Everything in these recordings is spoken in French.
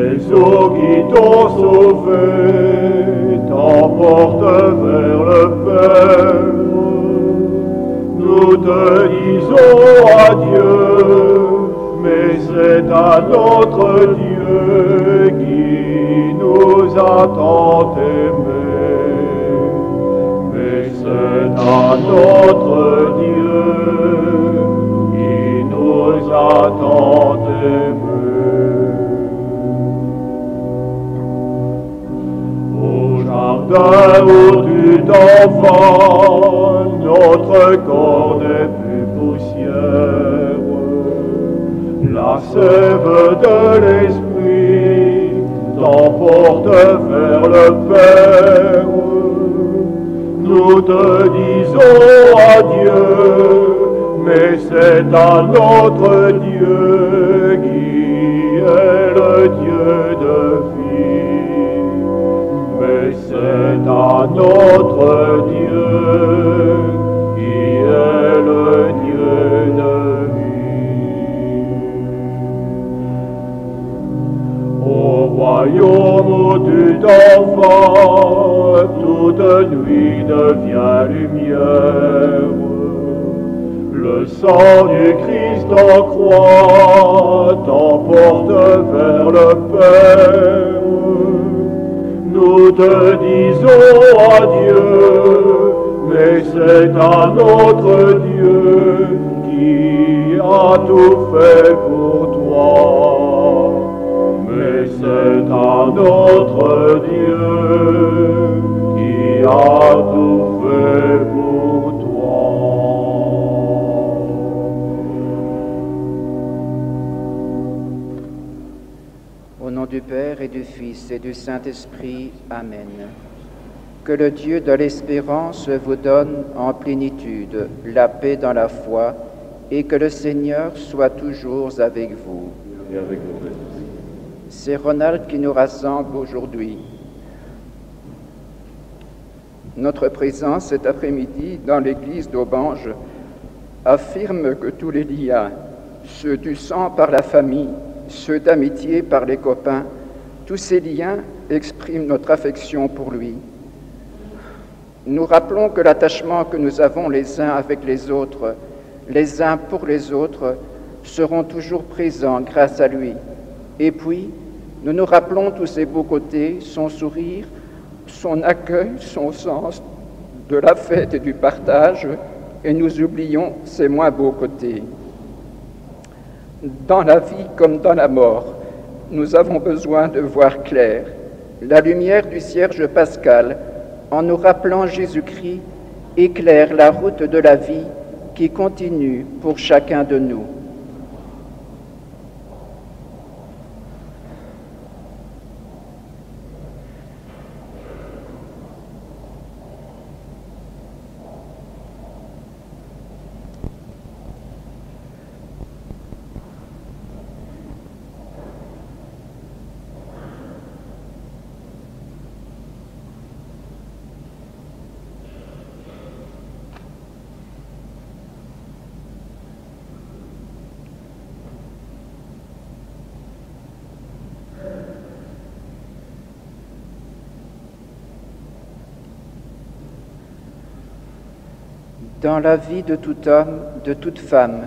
Les eaux qui t'ont sauvé t'emportent vers le Père. Nous te disons adieu, mais c'est à notre Dieu qui nous a tant aimés. Mais c'est à notre Dieu qui nous a tant aimés. Au jardin où tu t'envoles, notre corps n'est plus poussière. La sève de l'esprit t'emporte vers le Père. Nous te disons adieu, mais c'est à notre Dieu qui est le Dieu de vie. Mais c'est à notre Dieu qui est le Dieu de vie. Au royaume où tu t'envoles, toute nuit devient lumière. Le sang du Christ en croix t'emporte vers le Père. Nous te disons adieu, mais c'est à notre Dieu qui a tout fait pour toi. Mais c'est à notre Dieu qui a tout fait pour toi. Au nom du Père et du Fils et du Saint-Esprit. Amen. Que le Dieu de l'espérance vous donne en plénitude la paix dans la foi et que le Seigneur soit toujours avec vous. Et avec vous. C'est Ronald qui nous rassemble aujourd'hui. Notre présence cet après-midi dans l'église d'Aubange affirme que tous les liens, ceux du sang par la famille, ceux d'amitié par les copains, tous ces liens expriment notre affection pour lui. Nous rappelons que l'attachement que nous avons les uns avec les autres, les uns pour les autres, seront toujours présents grâce à lui. Et puis, nous nous rappelons tous ses beaux côtés, son sourire, son accueil, son sens de la fête et du partage, et nous oublions ses moins beaux côtés. Dans la vie comme dans la mort, nous avons besoin de voir clair. La lumière du cierge pascal, en nous rappelant Jésus-Christ, éclaire la route de la vie qui continue pour chacun de nous. Dans la vie de tout homme, de toute femme,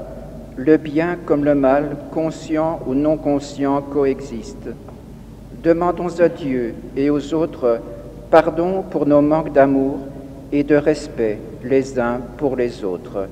le bien comme le mal, conscient ou non conscient, coexistent. Demandons à Dieu et aux autres pardon pour nos manques d'amour et de respect les uns pour les autres.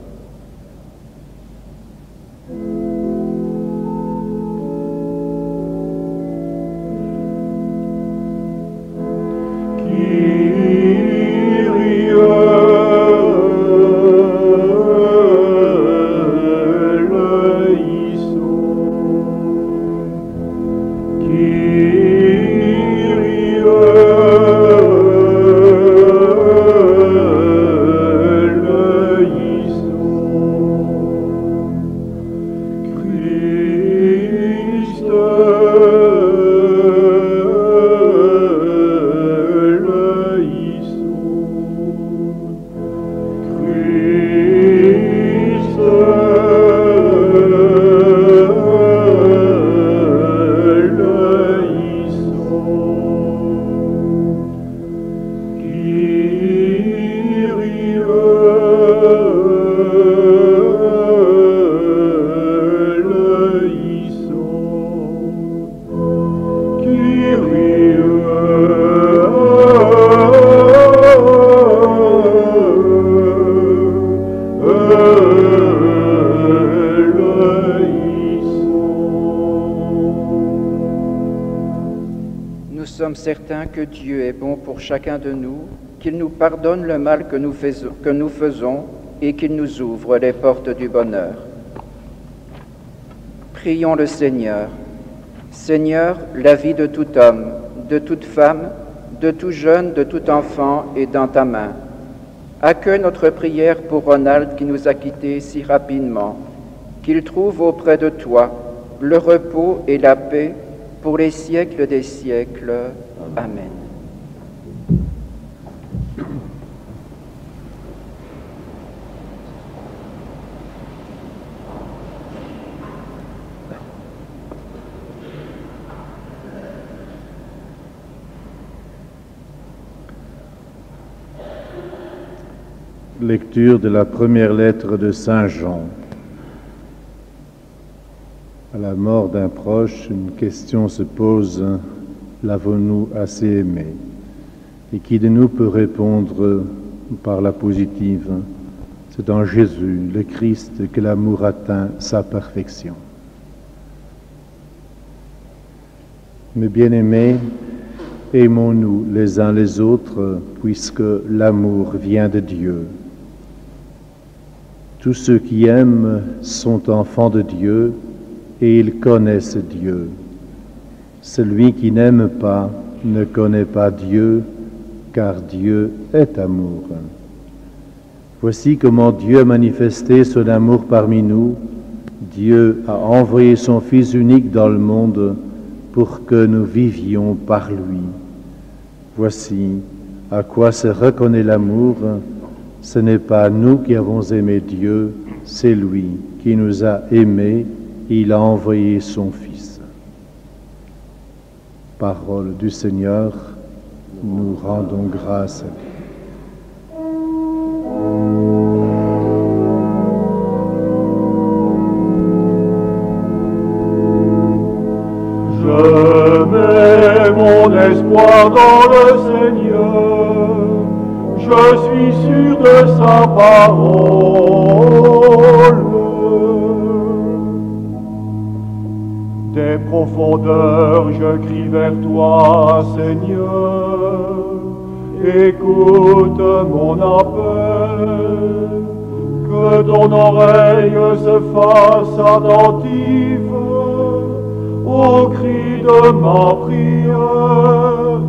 sommes certains que Dieu est bon pour chacun de nous, qu'il nous pardonne le mal que nous faisons et qu'il nous ouvre les portes du bonheur. Prions le Seigneur. Seigneur, la vie de tout homme, de toute femme, de tout jeune, de tout enfant est dans ta main. Accueille notre prière pour Ronald qui nous a quittés si rapidement, qu'il trouve auprès de toi le repos et la paix pour les siècles des siècles. Amen. Lecture de la première lettre de Saint Jean. À la mort d'un proche, une question se pose, l'avons-nous assez aimé? Et qui de nous peut répondre par la positive? C'est en Jésus, le Christ, que l'amour atteint sa perfection. Mes bien-aimés, aimons-nous les uns les autres, puisque l'amour vient de Dieu. Tous ceux qui aiment sont enfants de Dieu et ils connaissent Dieu. Celui qui n'aime pas ne connaît pas Dieu, car Dieu est amour. Voici comment Dieu a manifesté son amour parmi nous. Dieu a envoyé son Fils unique dans le monde pour que nous vivions par lui. Voici à quoi se reconnaît l'amour. Ce n'est pas nous qui avons aimé Dieu, c'est lui qui nous a aimés, il a envoyé son Fils. Parole du Seigneur, nous rendons grâce à Dieu. Je mets mon espoir dans le Seigneur. Je suis sûr de sa parole. Des profondeurs, je crie vers toi, Seigneur. Écoute mon appel. Que ton oreille se fasse attentive au cri de ma prière.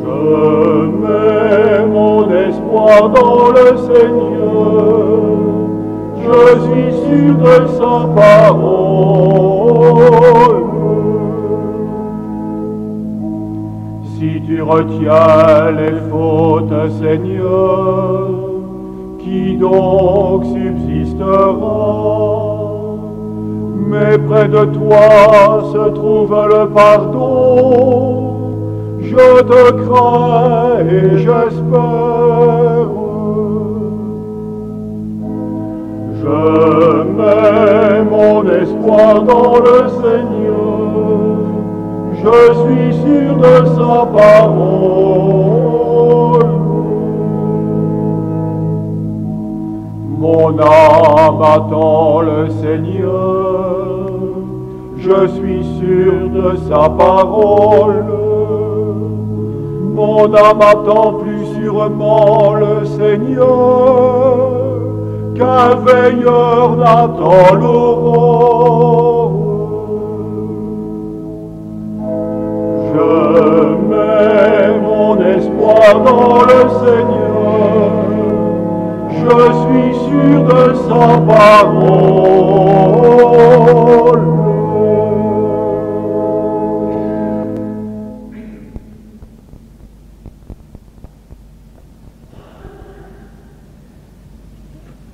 Je mets mon espoir dans le Seigneur, je suis sûr de sa parole. Si tu retiens les fautes, Seigneur, qui donc subsistera? Mais près de toi se trouve le pardon. Je te crains et j'espère. Je mets mon espoir dans le Seigneur. Je suis sûr de sa parole. Mon âme attend le Seigneur. Je suis sûr de sa parole. Mon âme attend plus sûrement le Seigneur qu'un veilleur n'attend l'aurore. Je mets mon espoir dans le Seigneur, je suis sûr de sa parole.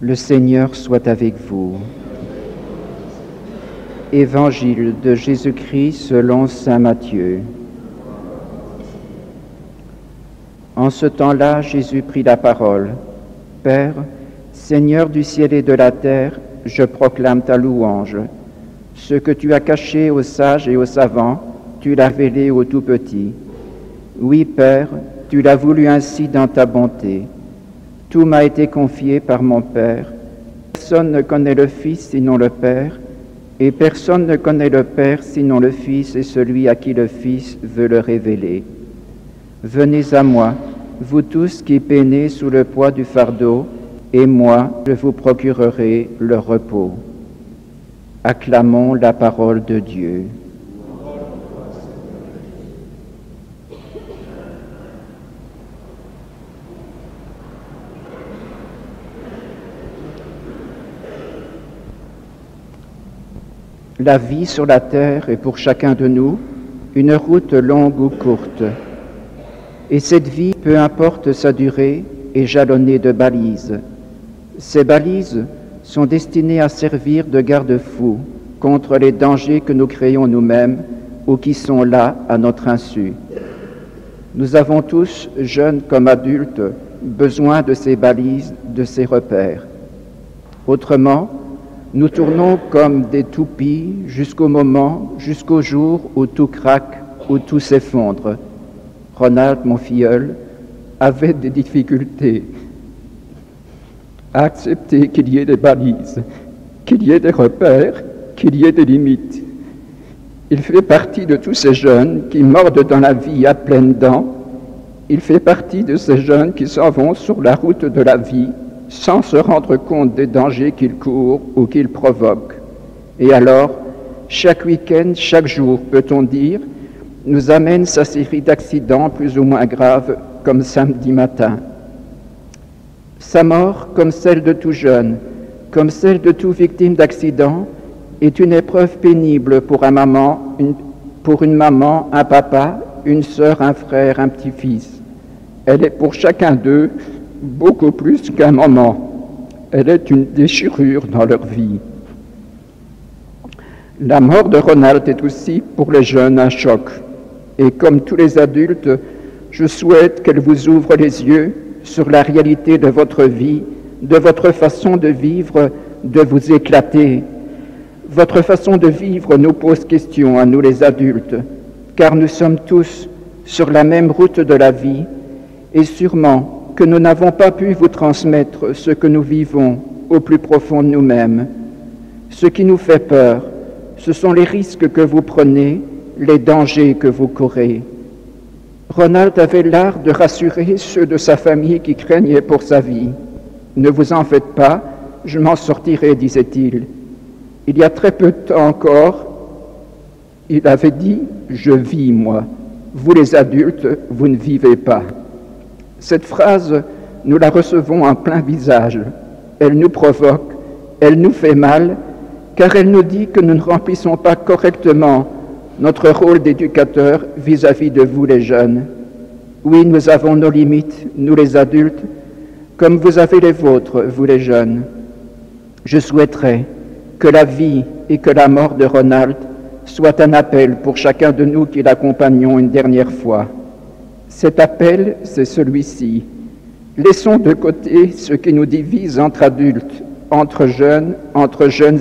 Le Seigneur soit avec vous. Évangile de Jésus-Christ selon saint Matthieu. En ce temps-là, Jésus prit la parole. Père, Seigneur du ciel et de la terre, je proclame ta louange. Ce que tu as caché aux sages et aux savants, tu l'as révélé aux tout-petits. Oui, Père, tu l'as voulu ainsi dans ta bonté. Tout m'a été confié par mon Père. Personne ne connaît le Fils sinon le Père, Et personne ne connaît le Père sinon le Fils et celui à qui le Fils veut le révéler. Venez à moi, vous tous qui peinez sous le poids du fardeau, et moi, je vous procurerai le repos. Acclamons la parole de Dieu. La vie sur la terre est pour chacun de nous une route longue ou courte. Et cette vie, peu importe sa durée, est jalonnée de balises. Ces balises sont destinées à servir de garde-fous contre les dangers que nous créons nous-mêmes ou qui sont là à notre insu. Nous avons tous, jeunes comme adultes, besoin de ces balises, de ces repères. Autrement, nous tournons comme des toupies jusqu'au jour où tout craque, où tout s'effondre. Ronald, mon filleul, avait des difficultés à accepter qu'il y ait des balises, qu'il y ait des repères, qu'il y ait des limites. Il fait partie de tous ces jeunes qui mordent dans la vie à pleines dents. Il fait partie de ces jeunes qui s'en vont sur la route de la vie sans se rendre compte des dangers qu'ils courent ou qu'ils provoquent. Et alors, chaque week-end, chaque jour, peut-on dire, nous amène sa série d'accidents plus ou moins graves, comme samedi matin. Sa mort, comme celle de tout jeune, comme celle de toute victime d'accident, est une épreuve pénible pour une maman, un papa, une sœur, un frère, un petit-fils. Elle est pour chacun d'eux beaucoup plus qu'un moment. Elle est une déchirure dans leur vie. La mort de Ronald est aussi pour les jeunes un choc. Et comme tous les adultes, je souhaite qu'elle vous ouvre les yeux sur la réalité de votre vie, de votre façon de vivre, de vous éclater. Votre façon de vivre nous pose question à nous les adultes, car nous sommes tous sur la même route de la vie, et sûrement que nous n'avons pas pu vous transmettre ce que nous vivons au plus profond de nous-mêmes. Ce qui nous fait peur, ce sont les risques que vous prenez, les dangers que vous courez. Ronald avait l'art de rassurer ceux de sa famille qui craignaient pour sa vie. « Ne vous en faites pas, je m'en sortirai », disait-il. Il y a très peu de temps encore, il avait dit « Je vis, moi. Vous les adultes, vous ne vivez pas. » Cette phrase, nous la recevons en plein visage. Elle nous provoque, elle nous fait mal, car elle nous dit que nous ne remplissons pas correctement notre rôle d'éducateur vis-à-vis de vous les jeunes. Oui, nous avons nos limites, nous les adultes, comme vous avez les vôtres, vous les jeunes. Je souhaiterais que la vie et que la mort de Ronald soient un appel pour chacun de nous qui l'accompagnons une dernière fois. Cet appel, c'est celui-ci. Laissons de côté ce qui nous divise entre adultes, entre jeunes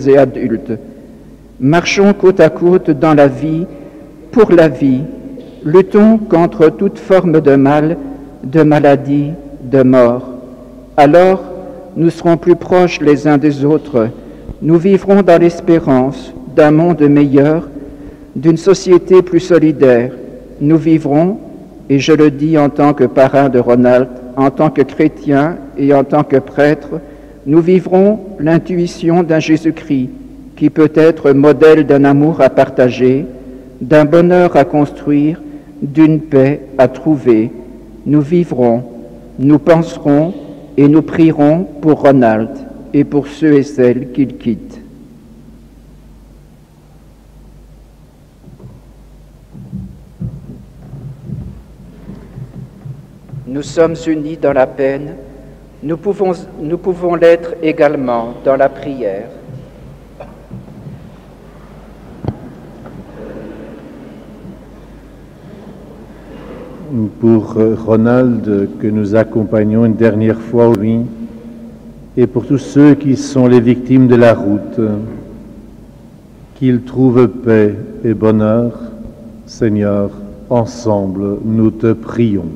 et adultes. Marchons côte à côte dans la vie, pour la vie. Luttons contre toute forme de mal, de maladie, de mort. Alors, nous serons plus proches les uns des autres. Nous vivrons dans l'espérance d'un monde meilleur, d'une société plus solidaire. Nous vivrons, et je le dis en tant que parrain de Ronald, en tant que chrétien et en tant que prêtre, nous vivrons l'intuition d'un Jésus-Christ qui peut être modèle d'un amour à partager, d'un bonheur à construire, d'une paix à trouver. Nous vivrons, nous penserons et nous prierons pour Ronald et pour ceux et celles qu'il quitte. Nous sommes unis dans la peine, nous pouvons l'être également dans la prière. Pour Ronald, que nous accompagnons une dernière fois aujourd'hui, et pour tous ceux qui sont les victimes de la route, qu'ils trouvent paix et bonheur, Seigneur, ensemble nous te prions.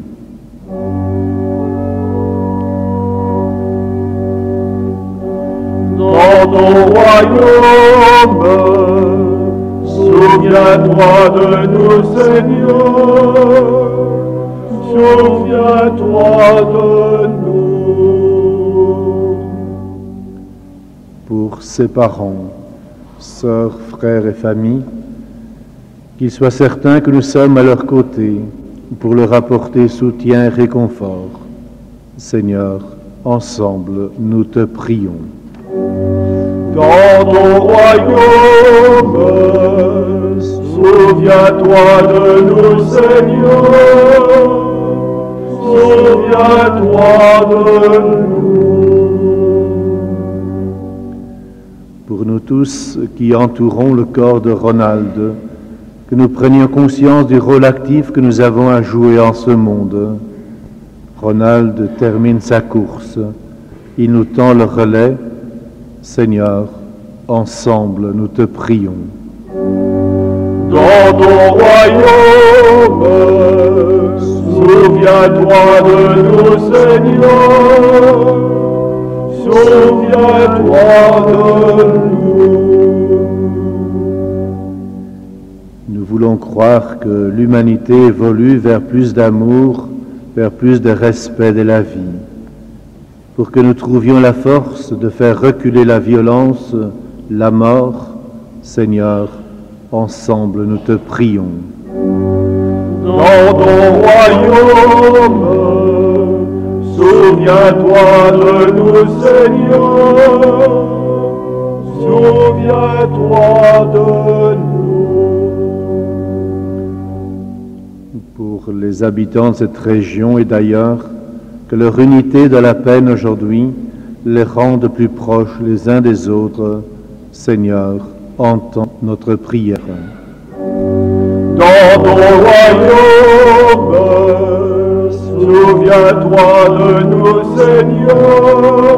Dans Dans ton royaume, souviens-toi de nous, Seigneur, souviens-toi de nous. Pour ses parents, sœurs, frères et familles, qu'ils soient certains que nous sommes à leur côté pour leur apporter soutien et réconfort. Seigneur, ensemble, nous te prions. Dans ton royaume, souviens-toi de nous, Seigneur, souviens-toi de nous. Pour nous tous qui entourons le corps de Ronald, que nous prenions conscience du rôle actif que nous avons à jouer en ce monde. Ronald termine sa course. Il nous tend le relais. Seigneur, ensemble, nous te prions. Dans ton royaume, souviens-toi de nous, Seigneur, souviens-toi de nous. Nous voulons croire que l'humanité évolue vers plus d'amour, vers plus de respect de la vie, pour que nous trouvions la force de faire reculer la violence, la mort. Seigneur, ensemble nous te prions. Dans ton royaume, souviens-toi de nous, Seigneur, souviens-toi de nous. Pour les habitants de cette région et d'ailleurs, que leur unité de la peine aujourd'hui les rende plus proches les uns des autres. Seigneur, entends notre prière. Dans ton royaume, souviens-toi de nous, Seigneur,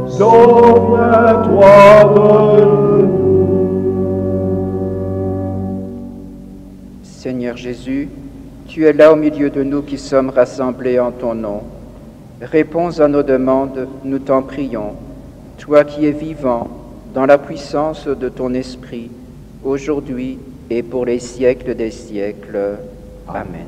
souviens-toi de nous. Seigneur Jésus, tu es là au milieu de nous qui sommes rassemblés en ton nom. Réponds à nos demandes, nous t'en prions, toi qui es vivant dans la puissance de ton esprit, aujourd'hui et pour les siècles des siècles. Amen.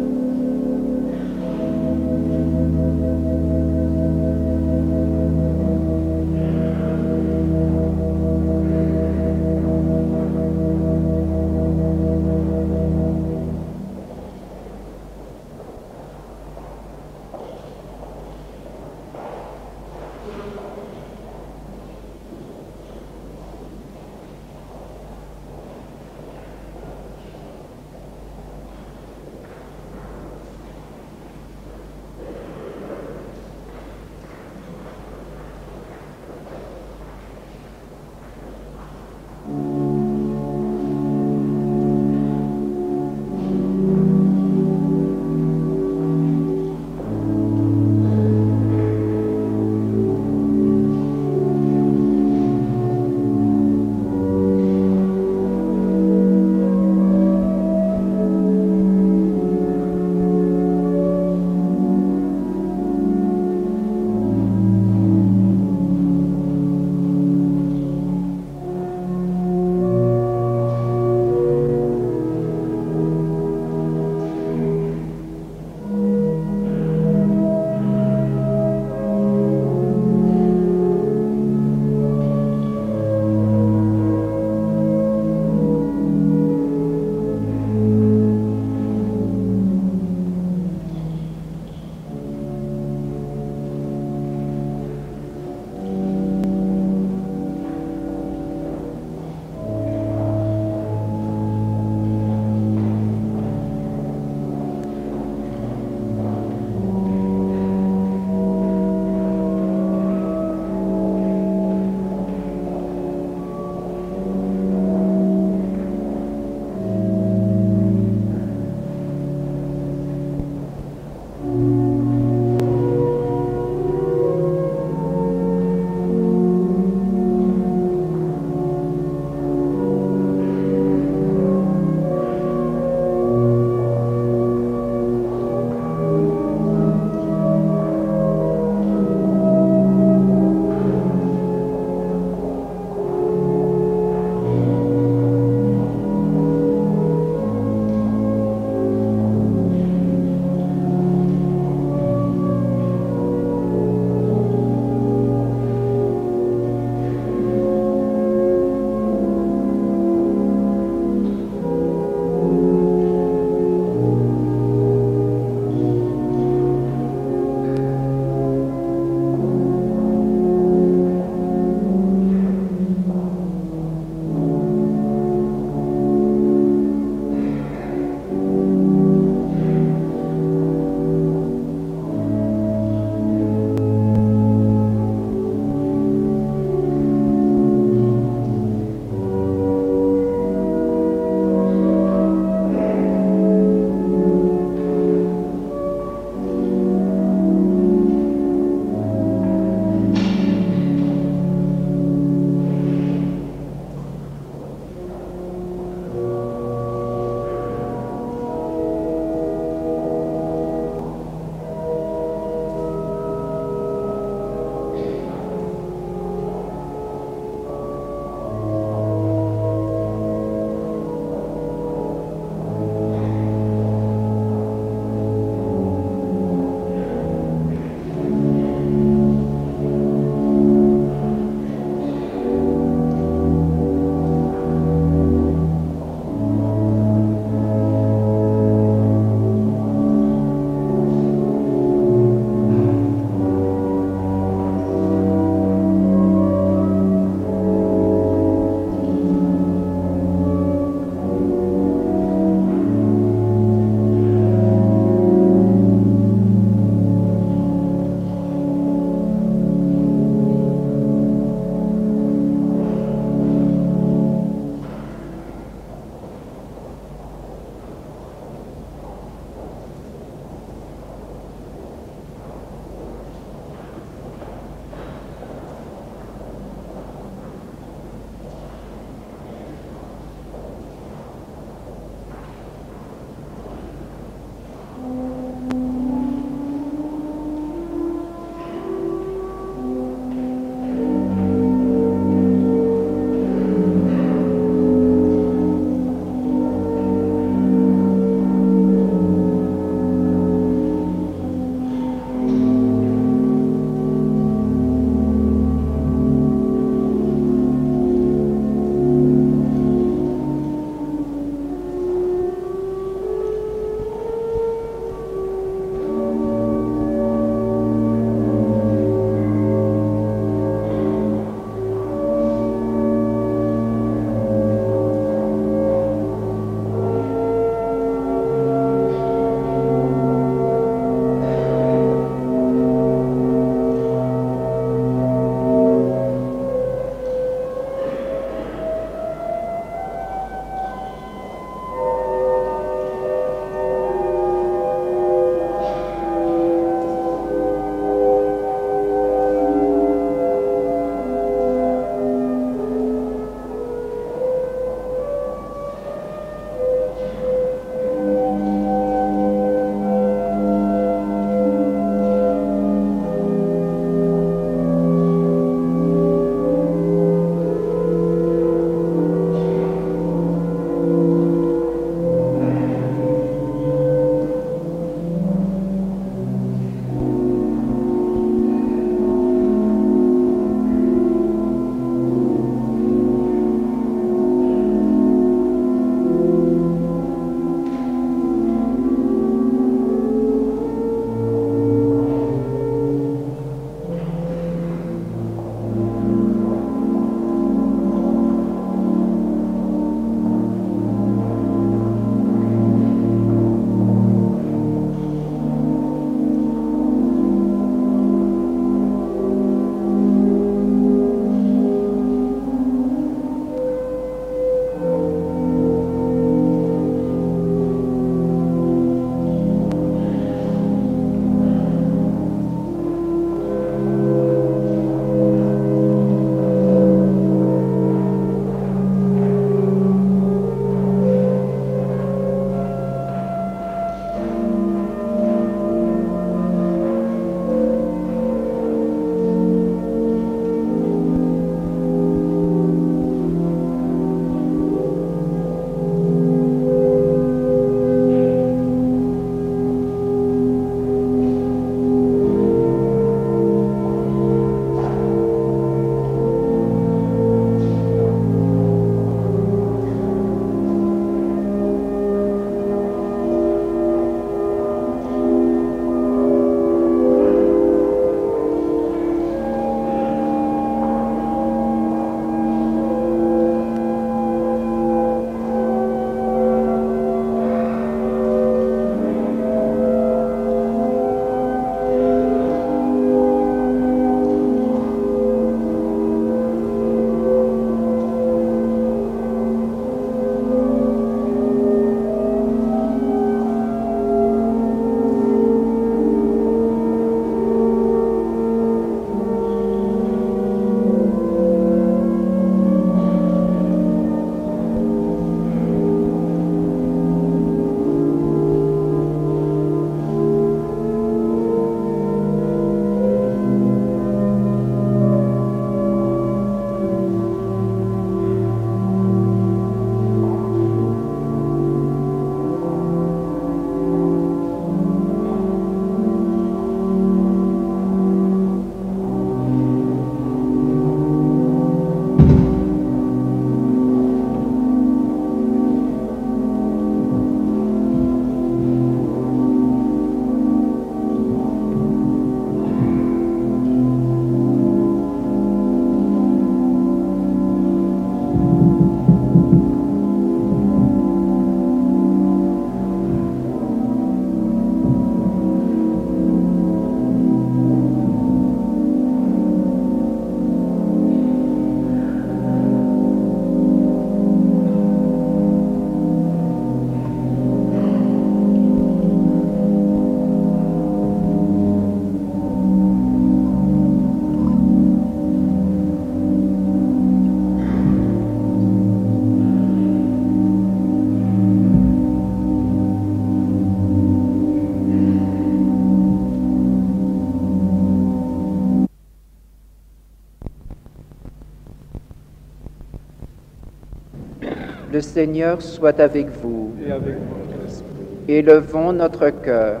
Le Seigneur soit avec vous. Et avec votre esprit. Élevons notre cœur.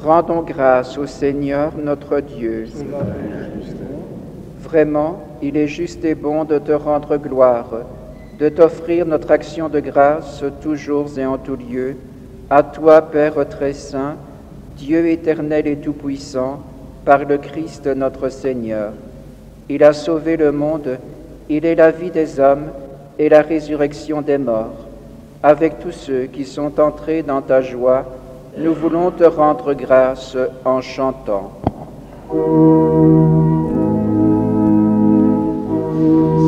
Rendons grâce au Seigneur notre Dieu. Vraiment, il est juste et bon de te rendre gloire, de t'offrir notre action de grâce toujours et en tout lieu. À toi, Père très saint, Dieu éternel et tout-puissant, par le Christ notre Seigneur. Il a sauvé le monde, il est la vie des hommes et la résurrection des morts. Avec tous ceux qui sont entrés dans ta joie, nous voulons te rendre grâce en chantant.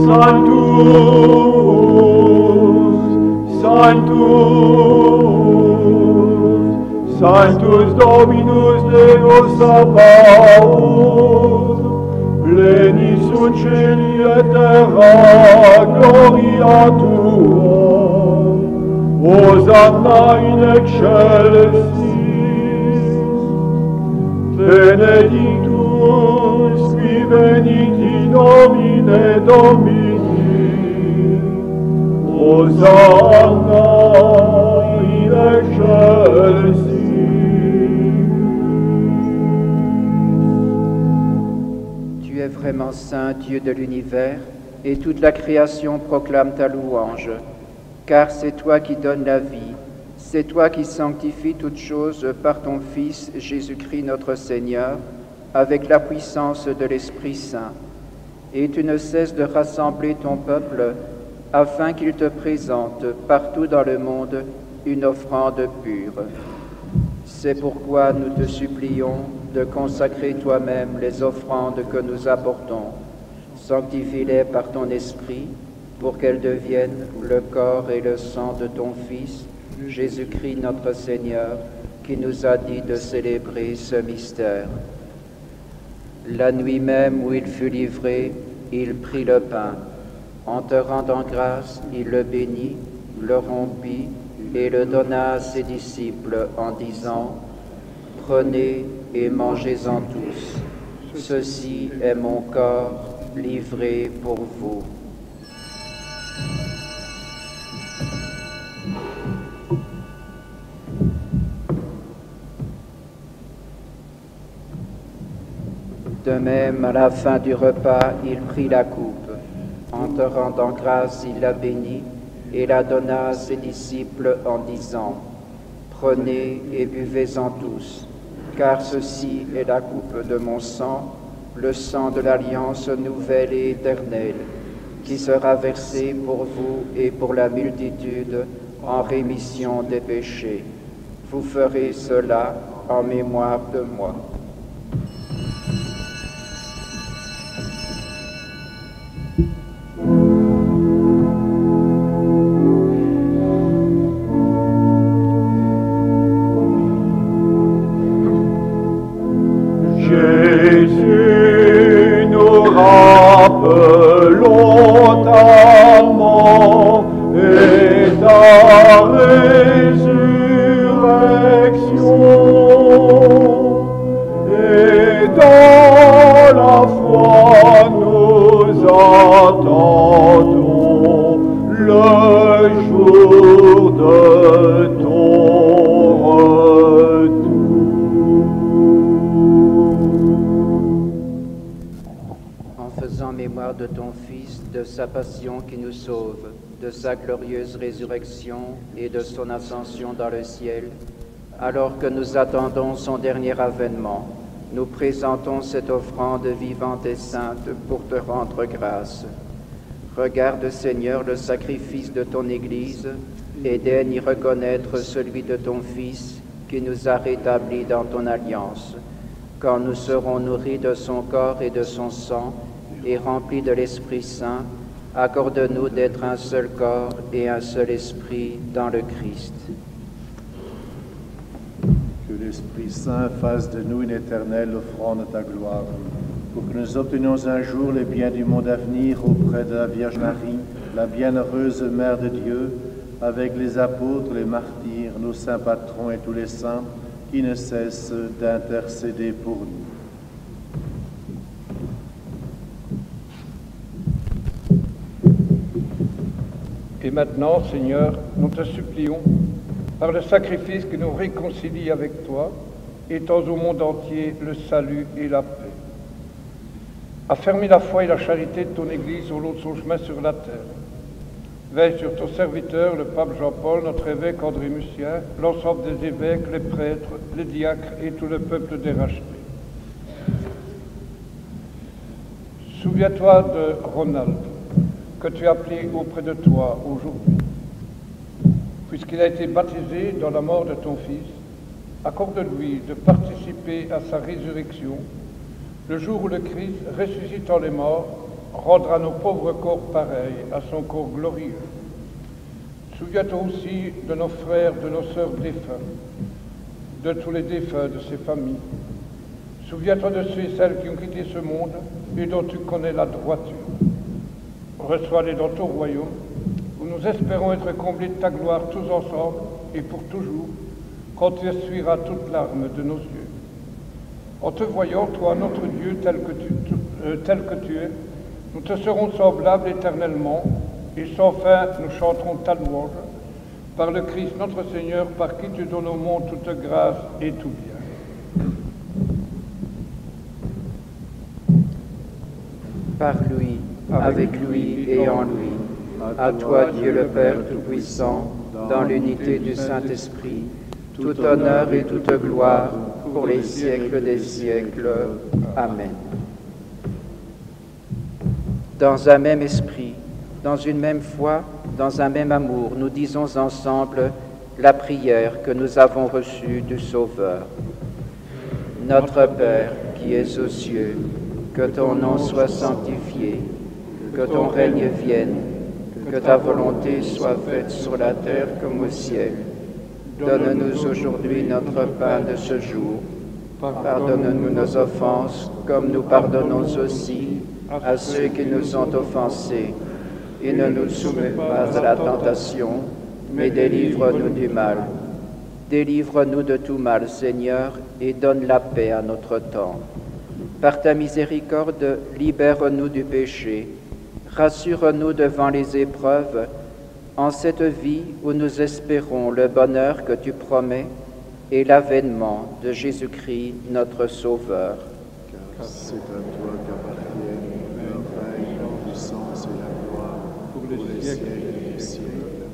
Sanctus, Sanctus, Sanctus Dominus Deus Sabaoth, pleni sunt celi et terra gloria tua. Hosanna in excelsis, benedictus qui venit in nomine Domini, Hosanna in excelsis. Tu es vraiment saint, Dieu de l'univers, et toute la création proclame ta louange. Car c'est toi qui donnes la vie, c'est toi qui sanctifies toutes choses par ton Fils Jésus-Christ notre Seigneur, avec la puissance de l'Esprit Saint. Et tu ne cesses de rassembler ton peuple, afin qu'il te présente partout dans le monde une offrande pure. C'est pourquoi nous te supplions de consacrer toi-même les offrandes que nous apportons. Sanctifie-les par ton Esprit, pour qu'elles deviennent le corps et le sang de ton Fils, Jésus-Christ notre Seigneur, qui nous a dit de célébrer ce mystère. La nuit même où il fut livré, il prit le pain. En te rendant grâce, il le bénit, le rompit et le donna à ses disciples en disant « Prenez et mangez-en tous. Ceci est mon corps livré pour vous. » De même, à la fin du repas, il prit la coupe. En te rendant grâce, il la bénit et la donna à ses disciples en disant « Prenez et buvez-en tous, car ceci est la coupe de mon sang, le sang de l'alliance nouvelle et éternelle, qui sera versé pour vous et pour la multitude en rémission des péchés. Vous ferez cela en mémoire de moi. » Jésus, nous rappelons ta mort et ta résurrection, et dans la foi nous attendons le jour de ton retour. En faisant mémoire de ton Fils, de sa passion qui nous sauve, de sa glorieuse résurrection et de son ascension dans le ciel, alors que nous attendons son dernier avènement, nous présentons cette offrande vivante et sainte pour te rendre grâce. Regarde, Seigneur, le sacrifice de ton Église et daigne y reconnaître celui de ton Fils qui nous a rétablis dans ton alliance. Quand nous serons nourris de son corps et de son sang et remplis de l'Esprit Saint, accorde-nous d'être un seul corps et un seul esprit dans le Christ. Que l'Esprit Saint fasse de nous une éternelle offrande de ta gloire, pour que nous obtenions un jour les biens du monde à venir auprès de la Vierge Marie, la bienheureuse Mère de Dieu, avec les apôtres, les martyrs, nos saints patrons et tous les saints qui ne cessent d'intercéder pour nous. Et maintenant, Seigneur, nous te supplions, par le sacrifice qui nous réconcilie avec toi, étends au monde entier le salut et la paix. Affermis la foi et la charité de ton Église au long de son chemin sur la terre. Veille sur ton serviteur, le pape Jean-Paul, notre évêque André Mussien, l'ensemble des évêques, les prêtres, les diacres et tout le peuple des rachetés. Souviens-toi de Ronald, que tu as appelé auprès de toi aujourd'hui. Puisqu'il a été baptisé dans la mort de ton Fils, accorde-lui de participer à sa résurrection, le jour où le Christ, ressuscitant les morts, rendra nos pauvres corps pareils à son corps glorieux. Souviens-toi aussi de nos frères, de nos sœurs défunts, de tous les défunts de ces familles. Souviens-toi de ceux et celles qui ont quitté ce monde et dont tu connais la droiture. Reçois-les dans ton royaume, où nous espérons être comblés de ta gloire tous ensemble et pour toujours, quand tu essuieras toute larme de nos yeux. En te voyant, toi, notre Dieu, tel que tu es, nous te serons semblables éternellement, et sans fin nous chanterons ta louange, par le Christ notre Seigneur, par qui tu donnes au monde toute grâce et tout bien. Par lui, avec lui et en lui, à toi Dieu le Père Tout-Puissant, dans l'unité du Saint-Esprit, tout honneur et toute gloire pour les siècles des siècles. Amen. Dans un même esprit, dans une même foi, dans un même amour, nous disons ensemble la prière que nous avons reçue du Sauveur. Notre Père qui es aux cieux, que ton nom soit sanctifié, que ton règne vienne, que ta volonté soit faite sur la terre comme au ciel. Donne-nous aujourd'hui notre pain de ce jour. Pardonne-nous nos offenses, comme nous pardonnons aussi à ceux qui nous ont offensés. Et ne nous soumets pas à la tentation, mais délivre-nous du mal. Délivre-nous de tout mal, Seigneur, et donne la paix à notre temps. Par ta miséricorde, libère-nous du péché. Rassure-nous devant les épreuves, en cette vie où nous espérons le bonheur que tu promets et l'avènement de Jésus-Christ, notre Sauveur. Car c'est à toi qu'appartiennent le règne, la puissance et la gloire pour les siècles des siècles.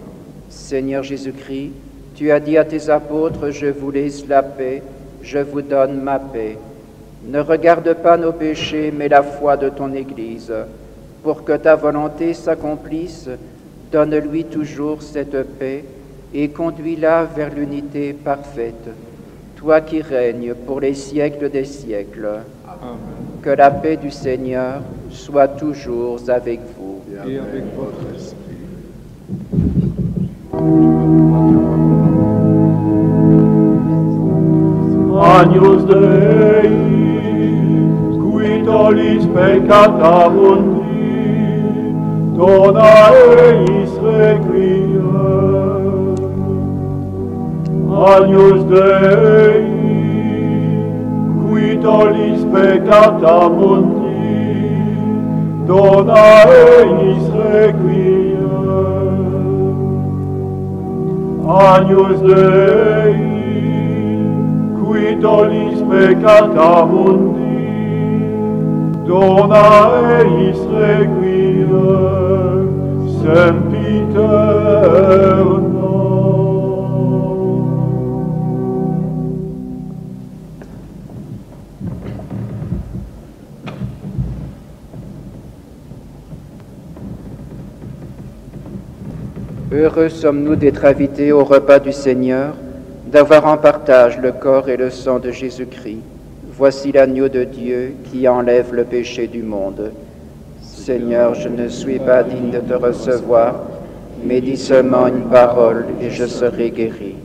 Seigneur Jésus-Christ, tu as dit à tes apôtres, je vous laisse la paix, je vous donne ma paix. Ne regarde pas nos péchés, mais la foi de ton Église. Pour que ta volonté s'accomplisse, donne-lui toujours cette paix et conduis-la vers l'unité parfaite, toi qui règnes pour les siècles des siècles. Amen. Que la paix du Seigneur soit toujours avec vous. Et avec votre esprit. Agnus Dei, qui tollis peccata mundi, dona eis requiem. Agnus Dei, qui tollis peccata mundi, dona eis requiem. Agnus Dei, qui tollis peccata mundi, dona eis requiem, sempiterno. Heureux sommes-nous d'être invités au repas du Seigneur, d'avoir en partage le corps et le sang de Jésus-Christ. Voici l'agneau de Dieu qui enlève le péché du monde. Seigneur, je ne suis pas digne de te recevoir, mais dis seulement une parole et je serai guéri.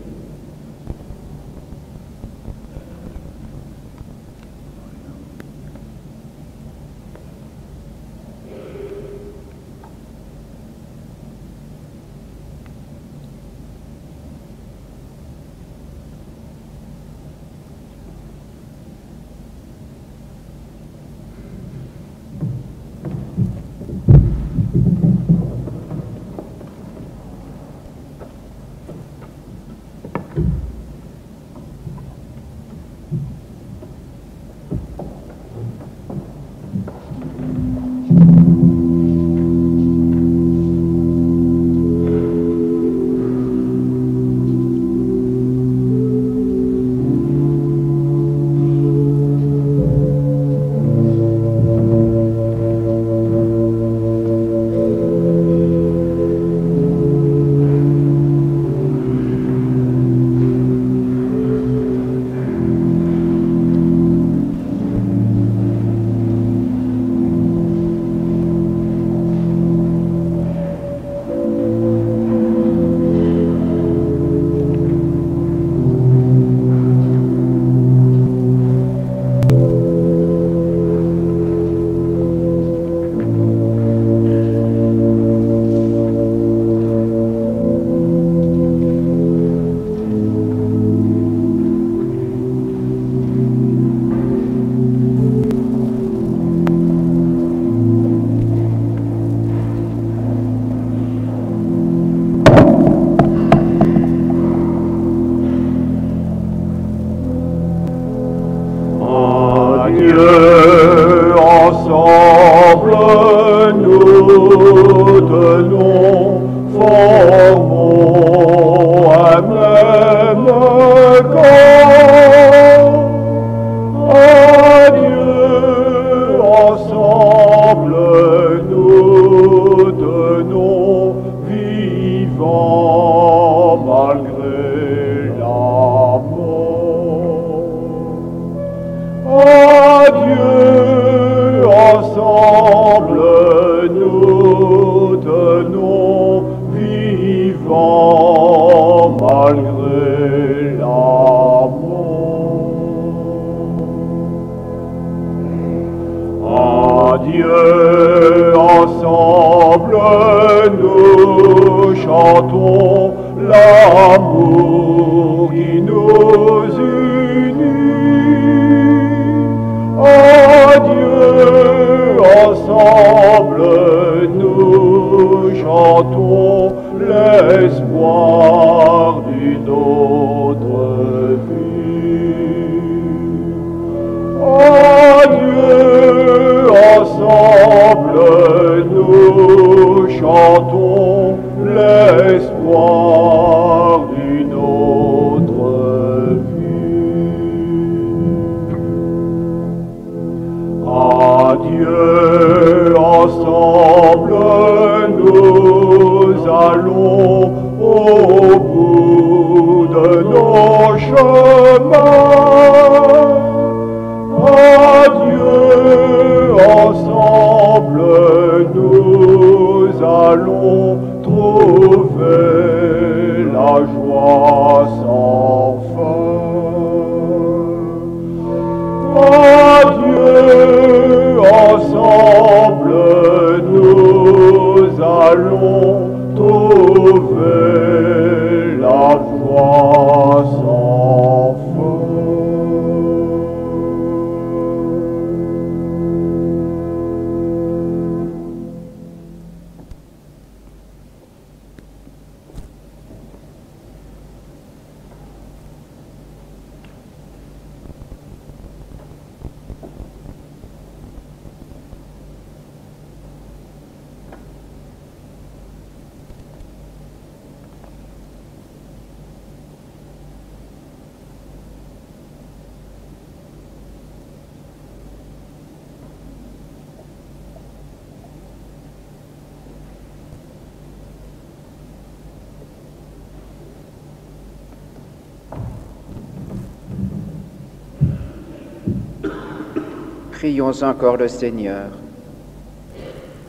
Prions encore le Seigneur.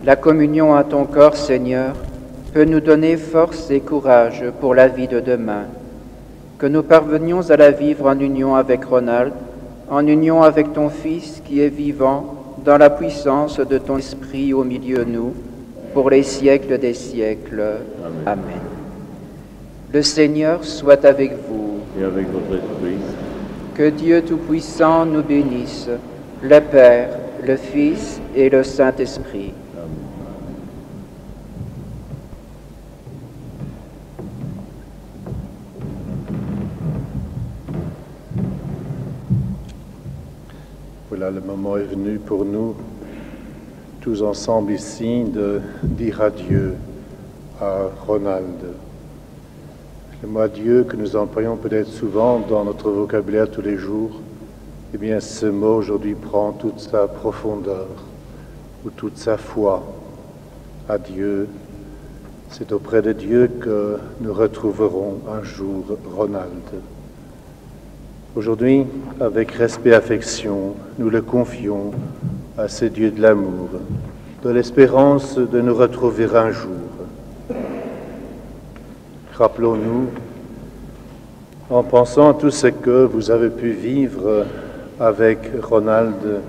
La communion à ton corps, Seigneur, peut nous donner force et courage pour la vie de demain. Que nous parvenions à la vivre en union avec Ronald, en union avec ton Fils qui est vivant, dans la puissance de ton Esprit au milieu de nous, pour les siècles des siècles. Amen. Amen. Le Seigneur soit avec vous. Et avec votre esprit. Que Dieu Tout-Puissant nous bénisse, le Père, le Fils et le Saint-Esprit. voilà, le moment est venu pour nous, tous ensemble ici, de dire adieu à Ronald. Le mot adieu que nous employons peut-être souvent dans notre vocabulaire tous les jours, eh bien ce mot aujourd'hui prend toute sa profondeur ou toute sa foi. Adieu, c'est auprès de Dieu que nous retrouverons un jour Ronald. Aujourd'hui, avec respect et affection, nous le confions à ce Dieu de l'amour, de l'espérance de nous retrouver un jour. Rappelons-nous, en pensant à tout ce que vous avez pu vivre avec Ronald,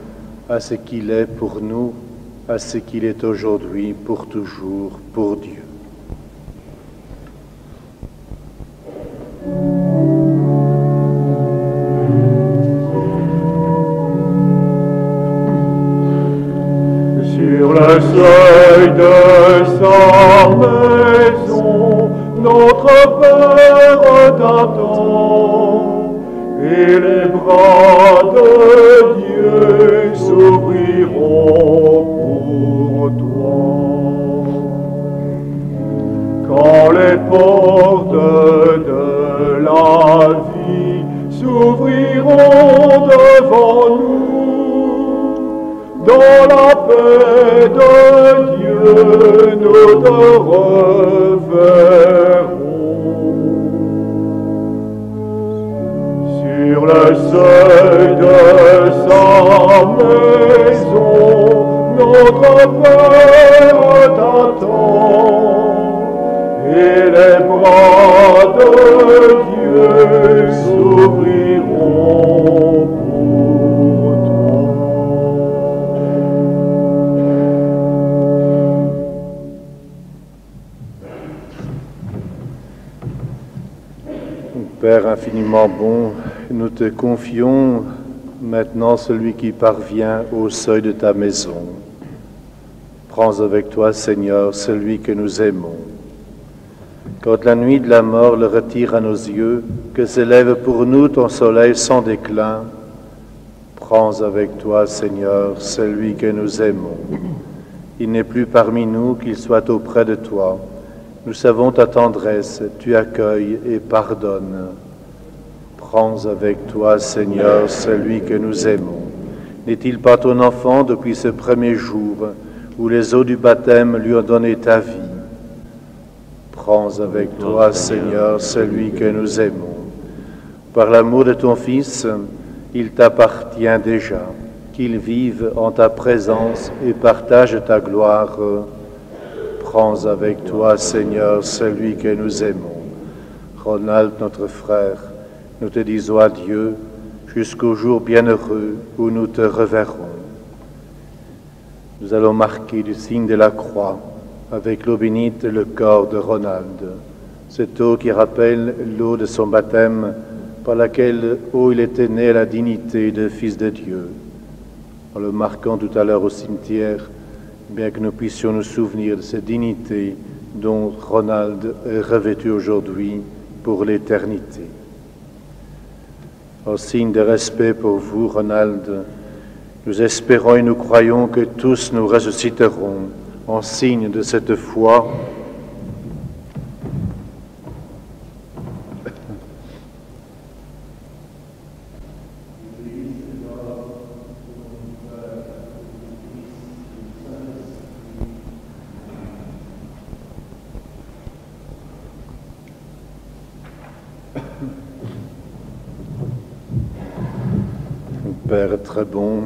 à ce qu'il est pour nous, à ce qu'il est aujourd'hui, pour toujours, pour Dieu. Sur le seuil de sa maison, notre Père t'attend, et les bras de Dieu s'ouvriront pour toi. Quand les portes de la vie s'ouvriront devant nous, dans la paix de Dieu, nous te reverrons. Sur le seuil de sa maison, notre Père t'attend, et les bras de Dieu s'ouvriront pour toi. Père infiniment bon, nous te confions maintenant celui qui parvient au seuil de ta maison. Prends avec toi, Seigneur, celui que nous aimons. Quand la nuit de la mort le retire à nos yeux, que s'élève pour nous ton soleil sans déclin, prends avec toi, Seigneur, celui que nous aimons. Il n'est plus parmi nous, qu'il soit auprès de toi. Nous savons ta tendresse, tu accueilles et pardonnes. Prends avec toi, Seigneur, celui que nous aimons. N'est-il pas ton enfant depuis ce premier jour où les eaux du baptême lui ont donné ta vie? Prends avec toi, Seigneur, celui que nous aimons. Par l'amour de ton Fils, il t'appartient déjà, qu'il vive en ta présence et partage ta gloire. Prends avec toi, Seigneur, celui que nous aimons. Ronald, notre frère, nous te disons adieu jusqu'au jour bienheureux où nous te reverrons. Nous allons marquer du signe de la croix avec l'eau bénite le corps de Ronald, cette eau qui rappelle l'eau de son baptême par laquelle il était né à la dignité de Fils de Dieu. En le marquant tout à l'heure au cimetière, bien que nous puissions nous souvenir de cette dignité dont Ronald est revêtu aujourd'hui pour l'éternité. En signe de respect pour vous, Ronald, nous espérons et nous croyons que tous nous ressusciterons en signe de cette foi. Père très bon,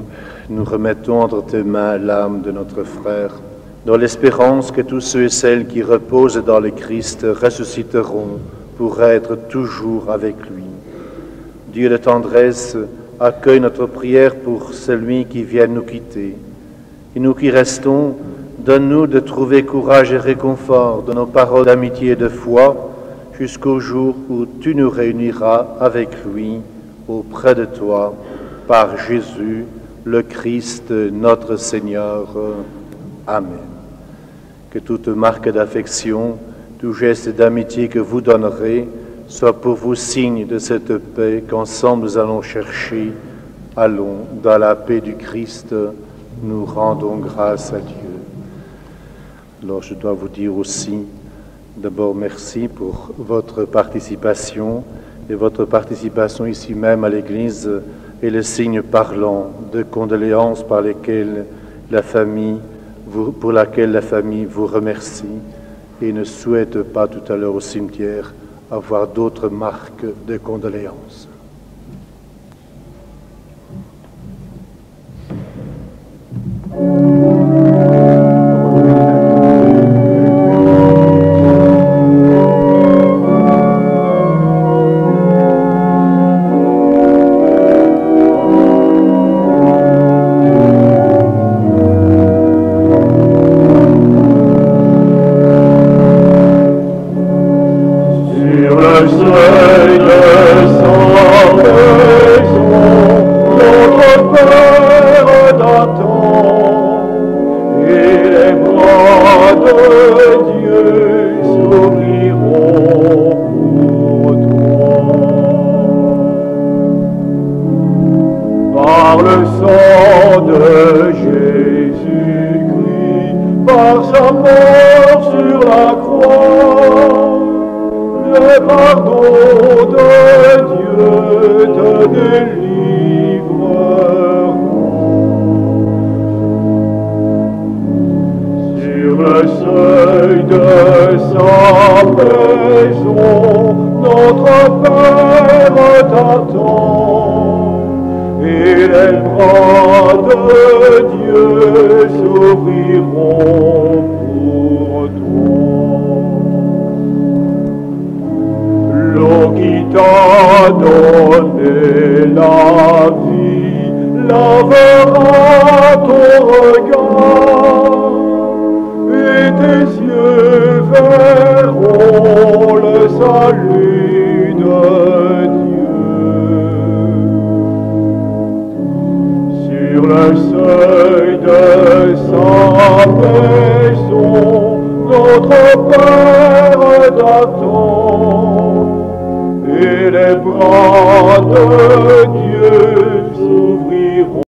nous remettons entre tes mains l'âme de notre frère, dans l'espérance que tous ceux et celles qui reposent dans le Christ ressusciteront pour être toujours avec lui. Dieu de tendresse, accueille notre prière pour celui qui vient nous quitter. Et nous qui restons, donne-nous de trouver courage et réconfort dans nos paroles d'amitié et de foi, jusqu'au jour où tu nous réuniras avec lui auprès de toi, par Jésus, le Christ, notre Seigneur. Amen. Que toute marque d'affection, tout geste d'amitié que vous donnerez, soit pour vous signe de cette paix qu'ensemble nous allons chercher Allons, dans la paix du Christ, nous rendons grâce à Dieu. Alors je dois vous dire aussi, d'abord merci pour votre participation, et votre participation ici même à l'Église est le signe parlant de condoléances pour laquelle la famille vous remercie et ne souhaite pas tout à l'heure au cimetière avoir d'autres marques de condoléances. Et les bras de Dieu s'ouvriront.